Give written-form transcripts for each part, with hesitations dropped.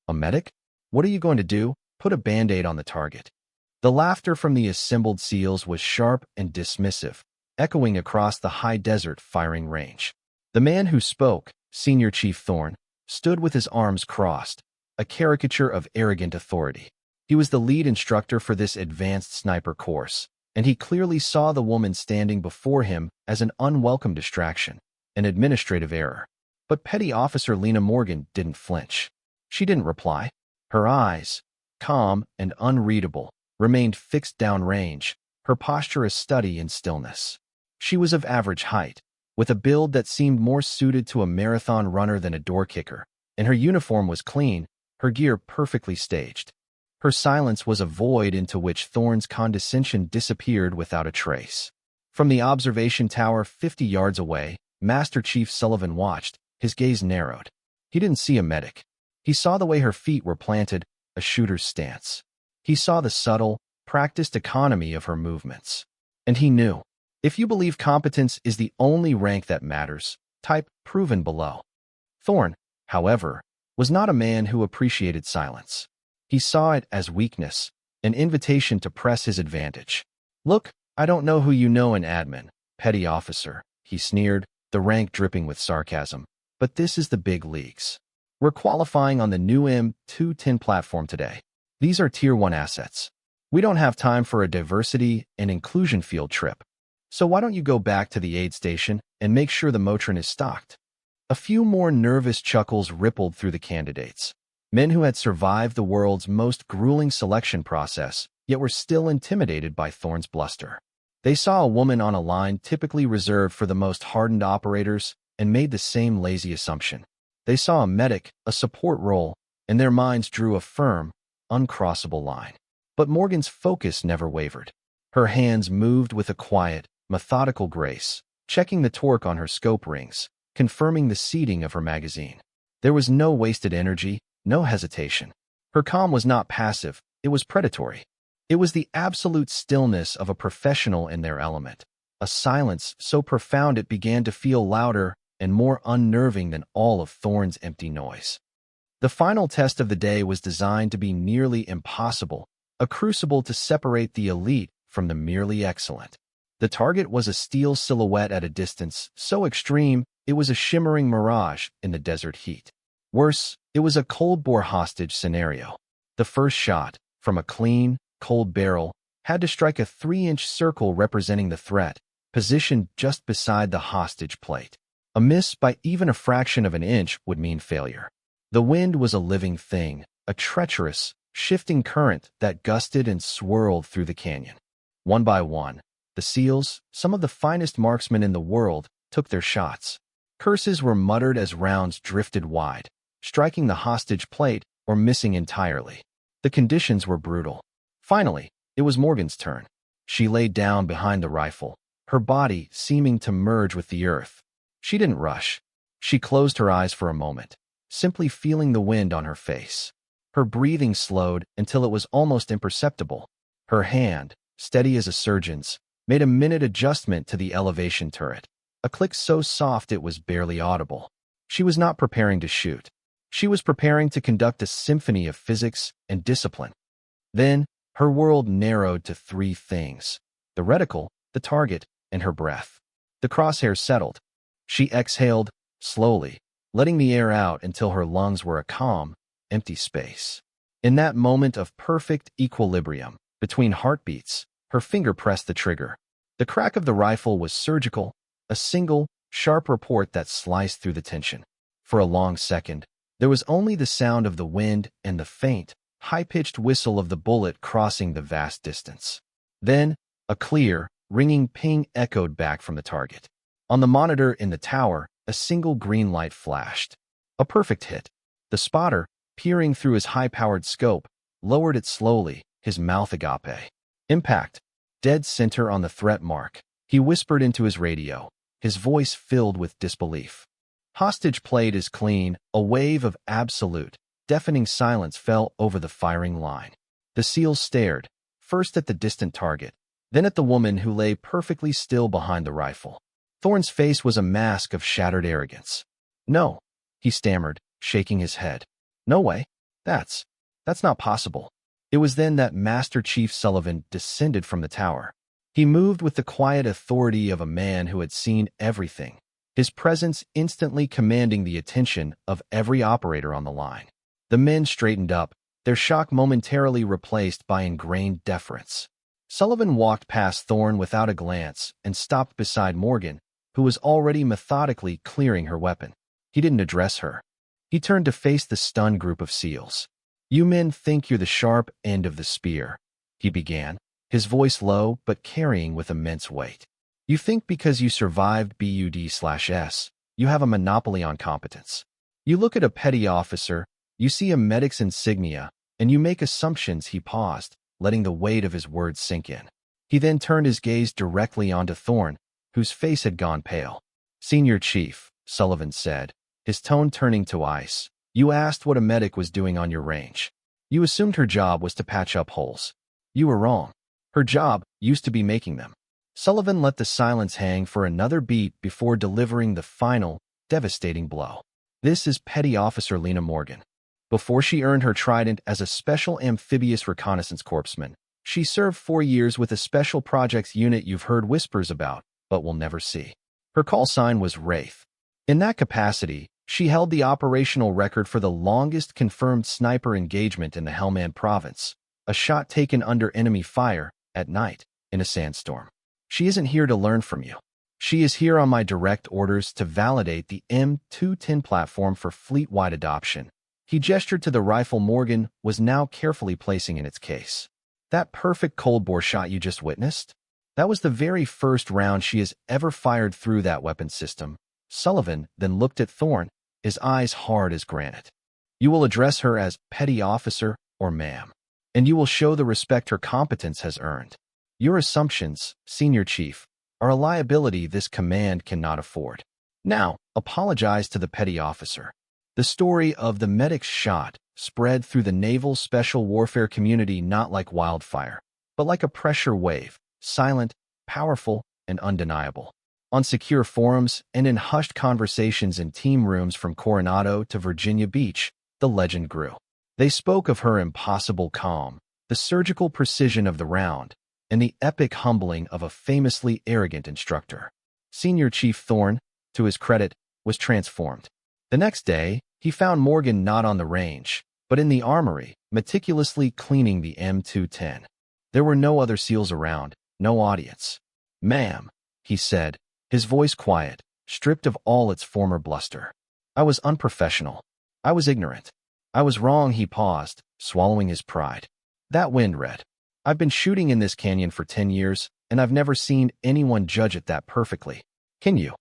A medic? What are you going to do? Put a band-aid on the target. The laughter from the assembled SEALs was sharp and dismissive, echoing across the high desert firing range. The man who spoke, Senior Chief Thorne, stood with his arms crossed, a caricature of arrogant authority. He was the lead instructor for this advanced sniper course, and he clearly saw the woman standing before him as an unwelcome distraction, an administrative error. But Petty Officer Lena Morgan didn't flinch. She didn't reply. Her eyes, calm and unreadable, remained fixed downrange, her posture a study in stillness. She was of average height, with a build that seemed more suited to a marathon runner than a door kicker, and her uniform was clean, her gear perfectly staged. Her silence was a void into which Thorne's condescension disappeared without a trace. From the observation tower 50 yards away, Master Chief Sullivan watched, his gaze narrowed. He didn't see a medic. He saw the way her feet were planted, a shooter's stance. He saw the subtle, practiced economy of her movements. And he knew, if you believe competence is the only rank that matters, type proven below. Thorne, however, was not a man who appreciated silence. He saw it as weakness, an invitation to press his advantage. Look, I don't know who you know in admin, petty officer, he sneered, the rank dripping with sarcasm. But this is the big leagues. We're qualifying on the new M210 platform today. These are Tier 1 assets. We don't have time for a diversity and inclusion field trip. So why don't you go back to the aid station and make sure the Motrin is stocked? A few more nervous chuckles rippled through the candidates. Men who had survived the world's most grueling selection process, yet were still intimidated by Thorne's bluster. They saw a woman on a line typically reserved for the most hardened operators and made the same lazy assumption. They saw a medic, a support role, and their minds drew a firm, uncrossable line. But Morgan's focus never wavered. Her hands moved with a quiet, methodical grace, checking the torque on her scope rings, confirming the seating of her magazine. There was no wasted energy, no hesitation. Her calm was not passive, it was predatory. It was the absolute stillness of a professional in their element, a silence so profound it began to feel louder and more unnerving than all of Thorne's empty noise. The final test of the day was designed to be nearly impossible, a crucible to separate the elite from the merely excellent. The target was a steel silhouette at a distance so extreme it was a shimmering mirage in the desert heat. Worse, it was a cold-bore hostage scenario. The first shot, from a clean, cold barrel, had to strike a 3-inch circle representing the threat, positioned just beside the hostage plate. A miss by even a fraction of an inch would mean failure. The wind was a living thing, a treacherous, shifting current that gusted and swirled through the canyon. One by one, the SEALs, some of the finest marksmen in the world, took their shots. Curses were muttered as rounds drifted wide, striking the hostage plate or missing entirely. The conditions were brutal. Finally, it was Morgan's turn. She lay down behind the rifle, her body seeming to merge with the earth. She didn't rush. She closed her eyes for a moment, simply feeling the wind on her face. Her breathing slowed until it was almost imperceptible. Her hand, steady as a surgeon's, made a minute adjustment to the elevation turret, a click so soft it was barely audible. She was not preparing to shoot. She was preparing to conduct a symphony of physics and discipline. Then, her world narrowed to 3 things: the reticle, the target, and her breath. The crosshairs settled. She exhaled, slowly, letting the air out until her lungs were a calm, empty space. In that moment of perfect equilibrium, between heartbeats, her finger pressed the trigger. The crack of the rifle was surgical, a single, sharp report that sliced through the tension. For a long second, there was only the sound of the wind and the faint, high-pitched whistle of the bullet crossing the vast distance. Then, a clear, ringing ping echoed back from the target. On the monitor in the tower, a single green light flashed. A perfect hit. The spotter, peering through his high-powered scope, lowered it slowly, his mouth agape. Impact. Dead center on the threat mark. He whispered into his radio, his voice filled with disbelief. Hostage plate is clean. A wave of absolute, deafening silence fell over the firing line. The SEALs stared, first at the distant target, then at the woman who lay perfectly still behind the rifle. Thorne's face was a mask of shattered arrogance. No, he stammered, shaking his head. No way. That's, that's not possible. It was then that Master Chief Sullivan descended from the tower. He moved with the quiet authority of a man who had seen everything, his presence instantly commanding the attention of every operator on the line. The men straightened up, their shock momentarily replaced by ingrained deference. Sullivan walked past Thorne without a glance and stopped beside Morgan, who was already methodically clearing her weapon. He didn't address her. He turned to face the stunned group of SEALs. "You men think you're the sharp end of the spear," he began, his voice low but carrying with immense weight. "You think because you survived BUD/S, you have a monopoly on competence. You look at a petty officer, you see a medic's insignia, and you make assumptions." He paused, letting the weight of his words sink in. He then turned his gaze directly onto Thorne, whose face had gone pale. "Senior Chief," Sullivan said, his tone turning to ice, "you asked what a medic was doing on your range. You assumed her job was to patch up holes. You were wrong. Her job used to be making them." Sullivan let the silence hang for another beat before delivering the final, devastating blow. "This is Petty Officer Lena Morgan. Before she earned her trident as a Special Amphibious Reconnaissance Corpsman, she served 4 years with a Special Projects unit you've heard whispers about, but will never see. Her call sign was Wraith. In that capacity, she held the operational record for the longest confirmed sniper engagement in the Helmand province, a shot taken under enemy fire, at night, in a sandstorm. She isn't here to learn from you. She is here on my direct orders to validate the M210 platform for fleet-wide adoption." He gestured to the rifle Morgan was now carefully placing in its case. "That perfect cold-bore shot you just witnessed? That was the very first round she has ever fired through that weapon system." Sullivan then looked at Thorne, his eyes hard as granite. "You will address her as Petty Officer or Ma'am, and you will show the respect her competence has earned. Your assumptions, Senior Chief, are a liability this command cannot afford. Now, apologize to the Petty Officer." The story of the medic's shot spread through the naval special warfare community not like wildfire, but like a pressure wave, silent, powerful, and undeniable. On secure forums and in hushed conversations in team rooms from Coronado to Virginia Beach, the legend grew. They spoke of her impossible calm, the surgical precision of the round, and the epic humbling of a famously arrogant instructor. Senior Chief Thorne, to his credit, was transformed. The next day, he found Morgan not on the range, but in the armory, meticulously cleaning the M210. There were no other SEALs around, no audience. "Ma'am," he said, his voice quiet, stripped of all its former bluster. "I was unprofessional. I was ignorant. I was wrong." He paused, swallowing his pride. "That wind, Red. I've been shooting in this canyon for 10 years, and I've never seen anyone judge it that perfectly. Can you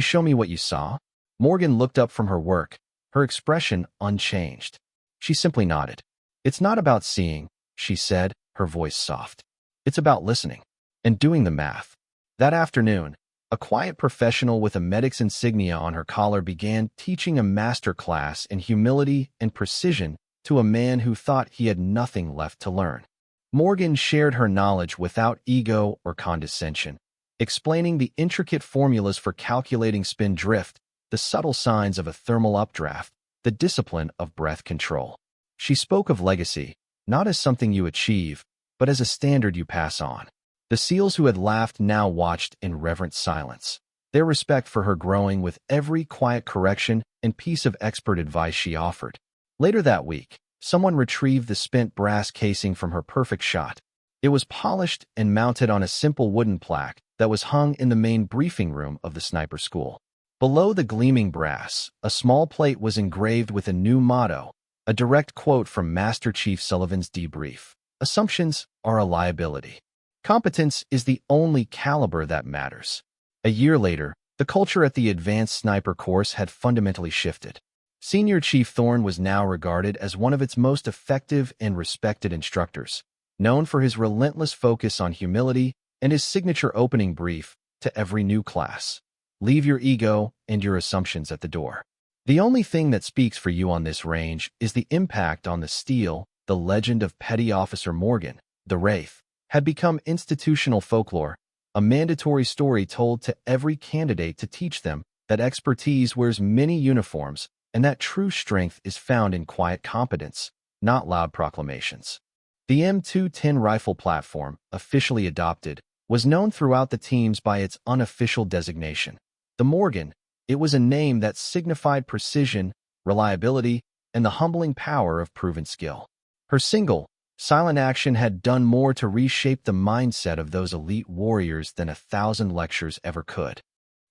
show me what you saw?" Morgan looked up from her work, her expression unchanged. She simply nodded. "It's not about seeing," she said, her voice soft. "It's about listening and doing the math." That afternoon, a quiet professional with a medic's insignia on her collar began teaching a master class in humility and precision to a man who thought he had nothing left to learn. Morgan shared her knowledge without ego or condescension, explaining the intricate formulas for calculating spin drift, the subtle signs of a thermal updraft, the discipline of breath control. She spoke of legacy, not as something you achieve, but as a standard you pass on. The SEALs who had laughed now watched in reverent silence, their respect for her growing with every quiet correction and piece of expert advice she offered. Later that week, someone retrieved the spent brass casing from her perfect shot. It was polished and mounted on a simple wooden plaque that was hung in the main briefing room of the sniper school. Below the gleaming brass, a small plate was engraved with a new motto, a direct quote from Master Chief Sullivan's debrief. "Assumptions are a liability. Competence is the only caliber that matters." A year later, the culture at the Advanced Sniper course had fundamentally shifted. Senior Chief Thorne was now regarded as one of its most effective and respected instructors, known for his relentless focus on humility and his signature opening brief to every new class. "Leave your ego and your assumptions at the door. The only thing that speaks for you on this range is the impact on the steel." The legend of Petty Officer Morgan, the Wraith, had become institutional folklore, a mandatory story told to every candidate to teach them that expertise wears many uniforms and that true strength is found in quiet competence, not loud proclamations. The M210 rifle platform, officially adopted, was known throughout the teams by its unofficial designation, the Morgan. It was a name that signified precision, reliability, and the humbling power of proven skill. Her single, silent action had done more to reshape the mindset of those elite warriors than 1,000 lectures ever could.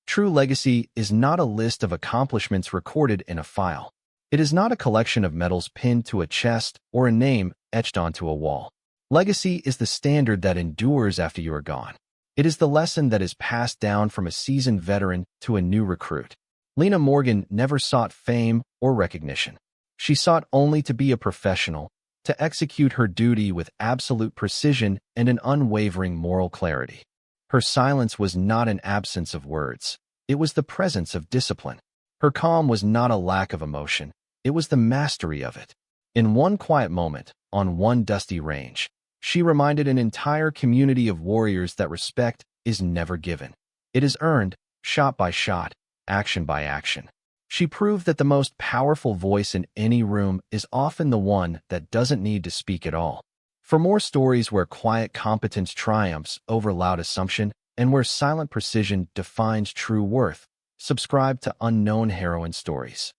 True legacy is not a list of accomplishments recorded in a file. It is not a collection of medals pinned to a chest or a name etched onto a wall. Legacy is the standard that endures after you are gone. It is the lesson that is passed down from a seasoned veteran to a new recruit. Lena Morgan never sought fame or recognition. She sought only to be a professional, to execute her duty with absolute precision and an unwavering moral clarity. Her silence was not an absence of words. It was the presence of discipline. Her calm was not a lack of emotion. It was the mastery of it. In one quiet moment, on one dusty range, she reminded an entire community of warriors that respect is never given. It is earned, shot by shot, action by action. She proved that the most powerful voice in any room is often the one that doesn't need to speak at all. For more stories where quiet competence triumphs over loud assumption and where silent precision defines true worth, subscribe to Unknown Heroine Stories.